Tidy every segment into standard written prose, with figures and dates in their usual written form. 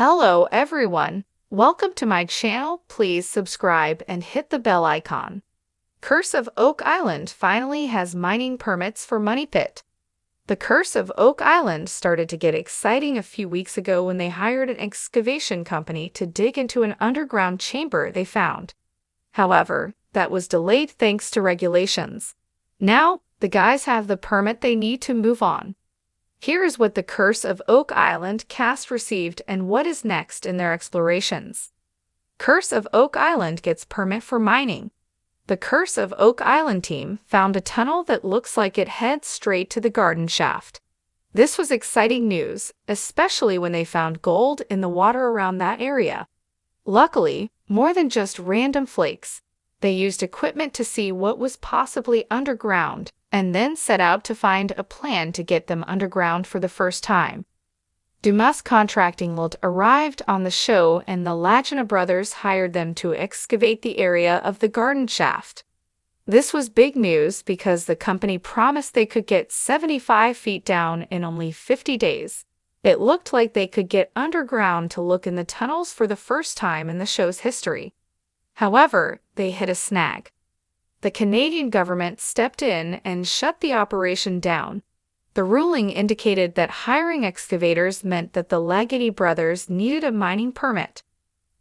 Hello everyone, welcome to my channel. Please subscribe and hit the bell icon. Curse of Oak Island finally has mining permits for Money Pit. The Curse of Oak Island started to get exciting a few weeks ago when they hired an excavation company to dig into an underground chamber they found. However, that was delayed thanks to regulations. Now, the guys have the permit they need to move on. Here is what the Curse of Oak Island cast received and what is next in their explorations. Curse of Oak Island gets permit for mining. The Curse of Oak Island team found a tunnel that looks like it heads straight to the garden shaft. This was exciting news, especially when they found gold in the water around that area. Luckily, more than just random flakes, they used equipment to see what was possibly underground and then set out to find a plan to get them underground for the first time. Dumas Contracting Lot arrived on the show and the Lagina brothers hired them to excavate the area of the garden shaft. This was big news because the company promised they could get 75 feet down in only 50 days. It looked like they could get underground to look in the tunnels for the first time in the show's history. However, they hit a snag. The Canadian government stepped in and shut the operation down. The ruling indicated that hiring excavators meant that the Lagina brothers needed a mining permit.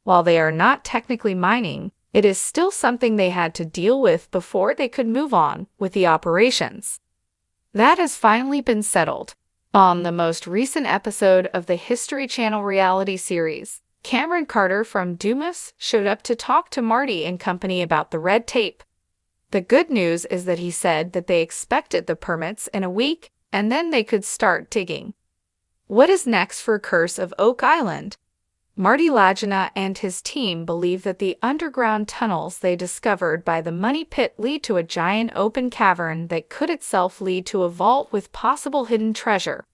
While they are not technically mining, it is still something they had to deal with before they could move on with the operations. That has finally been settled. On the most recent episode of the History Channel reality series, Cameron Carter from Dumas showed up to talk to Marty and company about the red tape. The good news is that he said that they expected the permits in a week and then they could start digging. What is next for Curse of Oak Island? Marty Lagina and his team believe that the underground tunnels they discovered by the Money Pit lead to a giant open cavern that could itself lead to a vault with possible hidden treasure.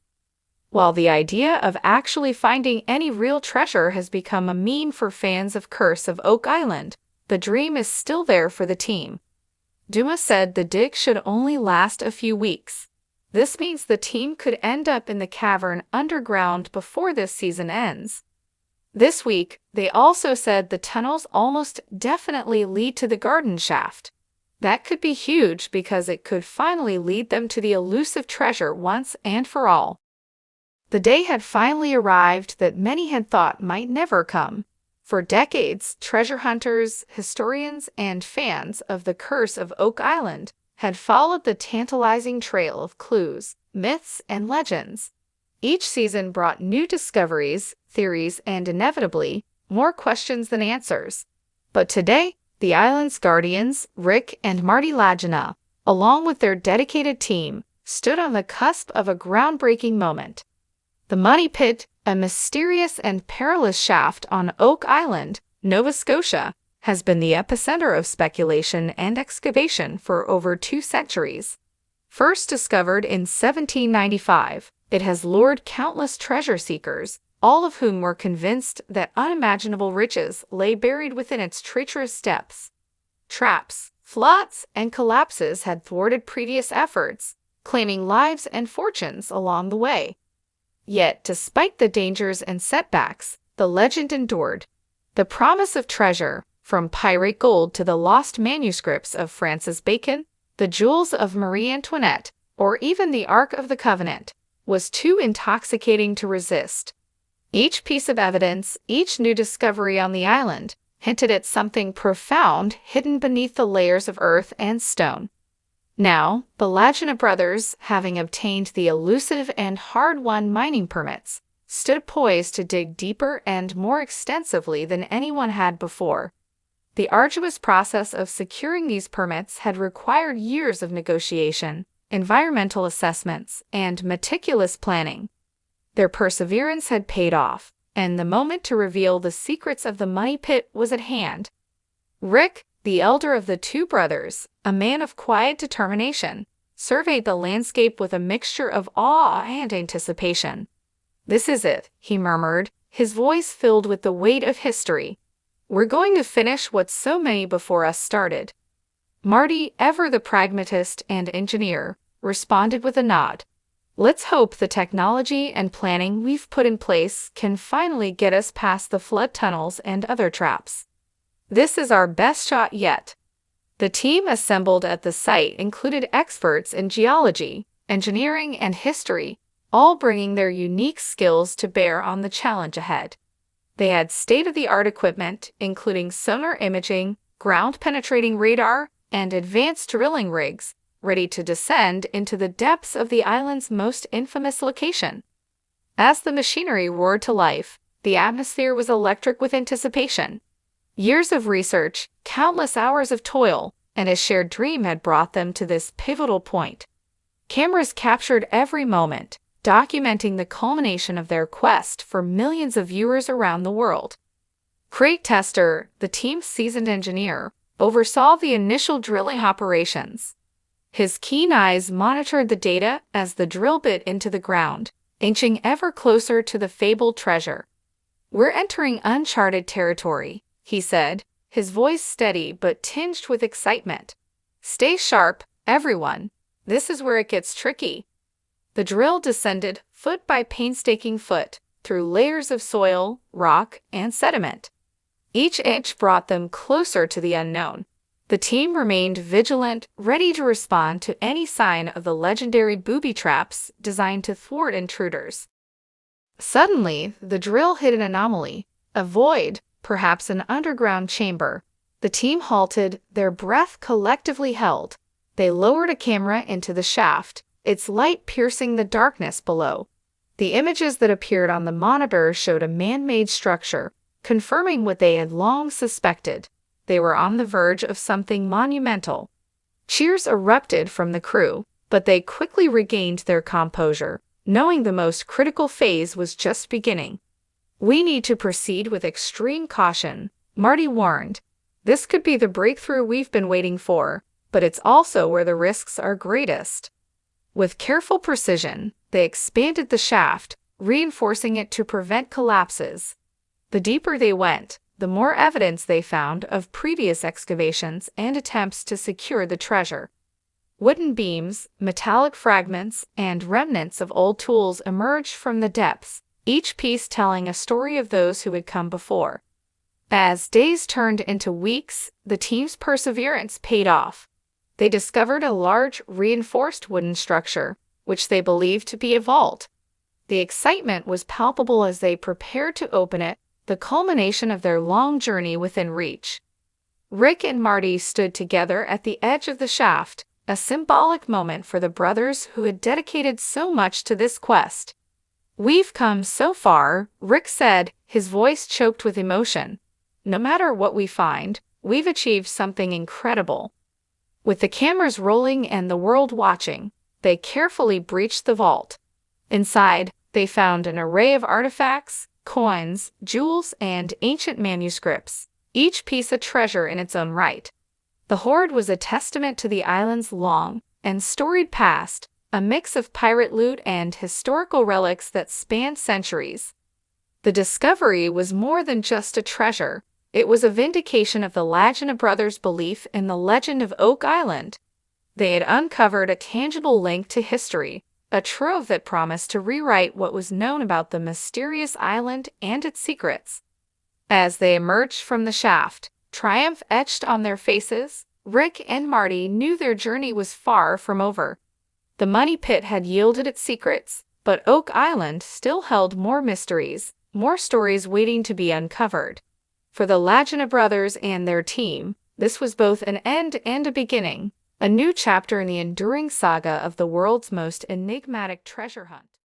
While the idea of actually finding any real treasure has become a meme for fans of Curse of Oak Island, the dream is still there for the team. Dumas said the dig should only last a few weeks. This means the team could end up in the cavern underground before this season ends. This week, they also said the tunnels almost definitely lead to the garden shaft. That could be huge because it could finally lead them to the elusive treasure once and for all. The day had finally arrived that many had thought might never come. For decades, treasure hunters, historians, and fans of the Curse of Oak Island had followed the tantalizing trail of clues, myths, and legends. Each season brought new discoveries, theories, and inevitably, more questions than answers. But today, the island's guardians, Rick and Marty Lagina, along with their dedicated team, stood on the cusp of a groundbreaking moment. The Money Pit, a mysterious and perilous shaft on Oak Island, Nova Scotia, has been the epicenter of speculation and excavation for over 2 centuries. First discovered in 1795, it has lured countless treasure seekers, all of whom were convinced that unimaginable riches lay buried within its treacherous depths. Traps, floods, and collapses had thwarted previous efforts, claiming lives and fortunes along the way. Yet, despite the dangers and setbacks, the legend endured. The promise of treasure, from pyrite gold to the lost manuscripts of Francis Bacon, the jewels of Marie Antoinette, or even the Ark of the Covenant, was too intoxicating to resist. Each piece of evidence, each new discovery on the island, hinted at something profound hidden beneath the layers of earth and stone. Now, the Lagina brothers, having obtained the elusive and hard-won mining permits, stood poised to dig deeper and more extensively than anyone had before. The arduous process of securing these permits had required years of negotiation, environmental assessments, and meticulous planning. Their perseverance had paid off, and the moment to reveal the secrets of the Money Pit was at hand. Rick, the elder of the 2 brothers, a man of quiet determination, surveyed the landscape with a mixture of awe and anticipation. "This is it," he murmured, his voice filled with the weight of history. "We're going to finish what so many before us started." Marty, ever the pragmatist and engineer, responded with a nod. Let's hope the technology and planning we've put in place can finally get us past the flood tunnels and other traps. This is our best shot yet. The team assembled at the site included experts in geology, engineering, and history, all bringing their unique skills to bear on the challenge ahead. They had state-of-the-art equipment, including sonar imaging, ground-penetrating radar, and advanced drilling rigs, ready to descend into the depths of the island's most infamous location. As the machinery roared to life, the atmosphere was electric with anticipation. Years of research, countless hours of toil, and a shared dream had brought them to this pivotal point. Cameras captured every moment, documenting the culmination of their quest for millions of viewers around the world. Craig Tester, the team's seasoned engineer, oversaw the initial drilling operations. His keen eyes monitored the data as the drill bit into the ground, inching ever closer to the fabled treasure. "We're entering uncharted territory," he said, his voice steady but tinged with excitement. "Stay sharp, everyone. This is where it gets tricky." The drill descended foot by painstaking foot through layers of soil, rock, and sediment. Each inch brought them closer to the unknown. The team remained vigilant, ready to respond to any sign of the legendary booby traps designed to thwart intruders. Suddenly, the drill hit an anomaly, a void, perhaps an underground chamber. The team halted, their breath collectively held. They lowered a camera into the shaft, its light piercing the darkness below. The images that appeared on the monitor showed a man-made structure, confirming what they had long suspected. They were on the verge of something monumental. Cheers erupted from the crew, but they quickly regained their composure, knowing the most critical phase was just beginning. "We need to proceed with extreme caution," Marty warned. "This could be the breakthrough we've been waiting for, but it's also where the risks are greatest." With careful precision, they expanded the shaft, reinforcing it to prevent collapses. The deeper they went, the more evidence they found of previous excavations and attempts to secure the treasure. Wooden beams, metallic fragments, and remnants of old tools emerged from the depths, each piece telling a story of those who had come before. As days turned into weeks, the team's perseverance paid off. They discovered a large, reinforced wooden structure, which they believed to be a vault. The excitement was palpable as they prepared to open it, the culmination of their long journey within reach. Rick and Marty stood together at the edge of the shaft, a symbolic moment for the brothers who had dedicated so much to this quest. "We've come so far," Rick said, his voice choked with emotion. "No matter what we find, we've achieved something incredible." With the cameras rolling and the world watching, they carefully breached the vault. Inside, they found an array of artifacts, coins, jewels, and ancient manuscripts, each piece a treasure in its own right. The hoard was a testament to the island's long and storied past, a mix of pirate loot and historical relics that spanned centuries. The discovery was more than just a treasure. It was a vindication of the Lagina brothers' belief in the legend of Oak Island. They had uncovered a tangible link to history, a trove that promised to rewrite what was known about the mysterious island and its secrets. As they emerged from the shaft, triumph etched on their faces, Rick and Marty knew their journey was far from over. The money pit had yielded its secrets, but Oak Island still held more mysteries, more stories waiting to be uncovered. For the Lagina brothers and their team, this was both an end and a beginning, a new chapter in the enduring saga of the world's most enigmatic treasure hunt.